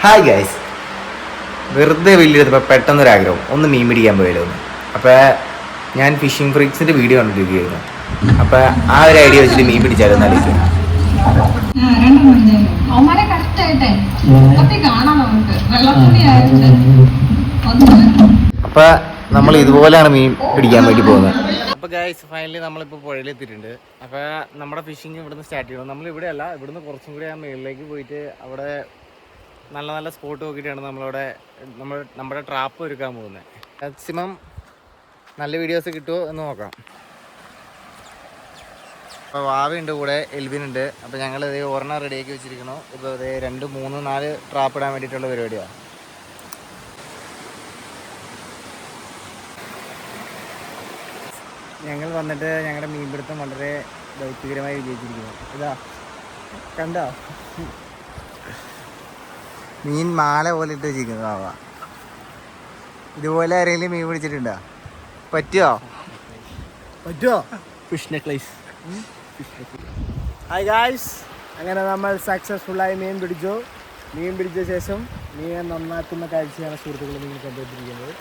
Hi guys, വെറുതെ വീട്ടിലിരുന്നപ്പോൾ പെട്ടെന്നൊരാഗ്രഹം ഒന്ന് മീൻ പിടിക്കാൻ പോയല്ലോ എന്ന്. അപ്പോൾ ഞാൻ ഫിഷിംഗ് ഫ്രീക്സിൻ്റെ വീഡിയോ കണ്ടിരിക്കുകയായിരുന്നു. അപ്പോൾ ആ ഒരു ഐഡിയ വെച്ചിട്ട് മീൻ പിടിച്ചാലോ എന്ന് ആലോചിക്കും. അപ്പോൾ നമ്മൾ ഇതുപോലെയാണ് മീൻ പിടിക്കാൻ വേണ്ടി പോകുന്നത്. അപ്പോൾ ഗൈസ്, ഫൈനലി നമ്മളിപ്പോൾ പുഴയിലെത്തിയിട്ടുണ്ട്. അപ്പോൾ നമ്മുടെ ഫിഷിംഗ് ഇവിടുന്ന് സ്റ്റാർട്ട് ചെയ്യണം. നമ്മളിവിടെ അല്ല, ഇവിടുന്ന് കുറച്ചും കൂടി ആ മേളിലേക്ക് പോയിട്ട് അവിടെ നല്ല നല്ല സ്പോട്ട് നോക്കിയിട്ടാണ് നമ്മുടെ ട്രാപ്പ് ഒരുക്കാൻ പോകുന്നത്. മാക്സിമം നല്ല വീഡിയോസ് കിട്ടുമോ എന്ന് നോക്കാം. അപ്പോൾ വാവയുണ്ട് കൂടെ, എൽവിനുണ്ട്. അപ്പോൾ ഞങ്ങൾ ഇതേ ഒരെണ്ണം റെഡിയാക്കി വെച്ചിരിക്കണോ. ഇപ്പോൾ ഇതേ 2, 3, 4 ട്രാപ്പ് ഇടാൻ വേണ്ടിയിട്ടുള്ള പരിപാടിയാണ്. ഞങ്ങൾ വന്നിട്ട് ഞങ്ങളുടെ മീൻപിടുത്തം വളരെ ദൗത്യകരമായി വിജയിച്ചിരിക്കുന്നു. ഇതാ കണ്ടോ, മീൻ മാല പോലെ ഇട്ട് വെച്ചിരിക്കുന്നു. ആവാ, ഇതുപോലെ ആരെങ്കിലും മീൻ പിടിച്ചിട്ടുണ്ടോ? പറ്റുമോ? Fish necklace. ഹായ് ഗായ്സ്, അങ്ങനെ നമ്മൾ സക്സസ്ഫുള്ളായി മീൻ പിടിച്ച ശേഷം മീൻ നന്നാക്കുന്ന കാഴ്ചയാണ് സുഹൃത്തുക്കൾ നിങ്ങൾ കണ്ടുകൊണ്ടിരിക്കുന്നത്.